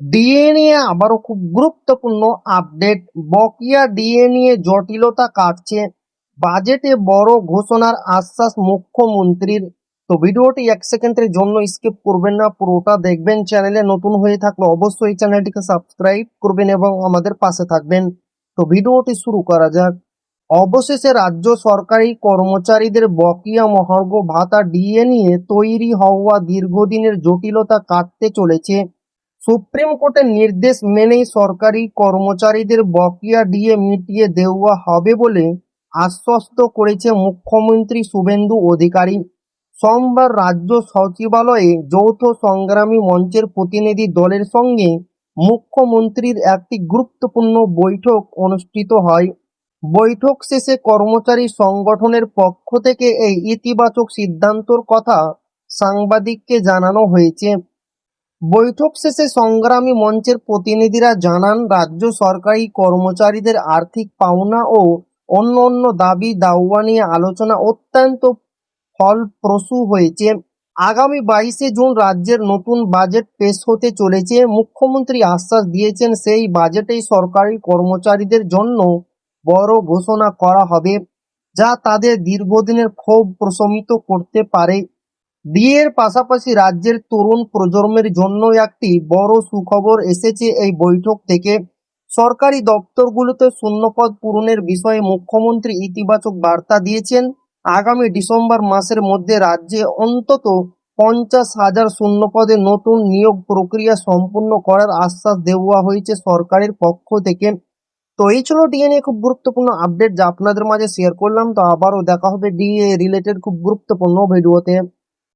DA নিয়ে আবারও খুব গুরুত্বপূর্ণ আপডেট। বকেয়া ডিএ নিয়ে জটিলতা কাটছে, বাজেটে বড় ঘোষণার আশ্বাস মুখ্যমন্ত্রীর। তো ভিডিওটি 1 সেকেন্ডের জন্য স্কিপ করবেন না, পুরোটা দেখবেন। চ্যানেলে নতুন হয়ে থাকলে অবশ্যই চ্যানেলটিকে সাবস্ক্রাইব করবেন এবং আমাদের পাশে থাকবেন। তো ভিডিওটি শুরু করা যাক। অবশেষে রাজ্য সরকারি কর্মচারীদের বকেয়া মহার্ঘ ভাতা ডিএ নিয়ে তৈরি হওয়া দীর্ঘদিনের জটিলতা কাটতে চলেছে। সুপ্রিম কোর্টের নির্দেশ মেনেই সরকারি কর্মচারীদের বকেয়া ডিএ মিটিয়ে দেওয়া হবে বলে আশ্বস্ত করেছে মুখ্যমন্ত্রী শুভেন্দু অধিকারী। সোমবার রাজ্য সচিবালয়ে যৌথ সংগ্রামী মঞ্চের প্রতিনিধি দলের সঙ্গে মুখ্যমন্ত্রীর একটি গুরুত্বপূর্ণ বৈঠক অনুষ্ঠিত হয়। বৈঠক শেষে কর্মচারী সংগঠনের পক্ষ থেকে এই ইতিবাচক সিদ্ধান্তর কথা সাংবাদিককে জানানো হয়েছে। বৈঠক শেষে সংগ্রামী মঞ্চের প্রতিনিধিরা জানান, রাজ্য সরকারি কর্মচারীদের আর্থিক পাওনা ও অন্যান্য দাবি দাওয়া নিয়ে আলোচনা অত্যন্ত ফলপ্রসূ হয়েছে। আগামী 22শে জুন রাজ্যের নতুন বাজেট পেশ হতে চলেছে। মুখ্যমন্ত্রী আশ্বাস দিয়েছেন, সেই বাজেটেই সরকারি কর্মচারীদের জন্য বড় ঘোষণা করা হবে, যা তাদের দীর্ঘদিনের ক্ষোভ প্রশমিত করতে পারে। ডিএর পাশাপাশি রাজ্যের তরুণ প্রজন্মের জন্য একটি বড় সুখবর এসেছে এই বৈঠক থেকে। সরকারি দপ্তরগুলোতে শূন্যপদ পূরণের বিষয়ে মুখ্যমন্ত্রী ইতিবাচক বার্তা দিয়েছেন। আগামী ডিসেম্বর মাসের মধ্যে রাজ্যে অন্তত 50,000 শূন্যপদে নতুন নিয়োগ প্রক্রিয়া সম্পূর্ণ করার আশ্বাস দেওয়া হয়েছে সরকারের পক্ষ থেকে। তো এই ছিল ডিএ নিয়ে খুব গুরুত্বপূর্ণ আপডেট, যা আপনাদের মাঝে শেয়ার করলাম। তো আবারও দেখা হবে ডিএ রিলেটেড খুব গুরুত্বপূর্ণ ভিডিওতে।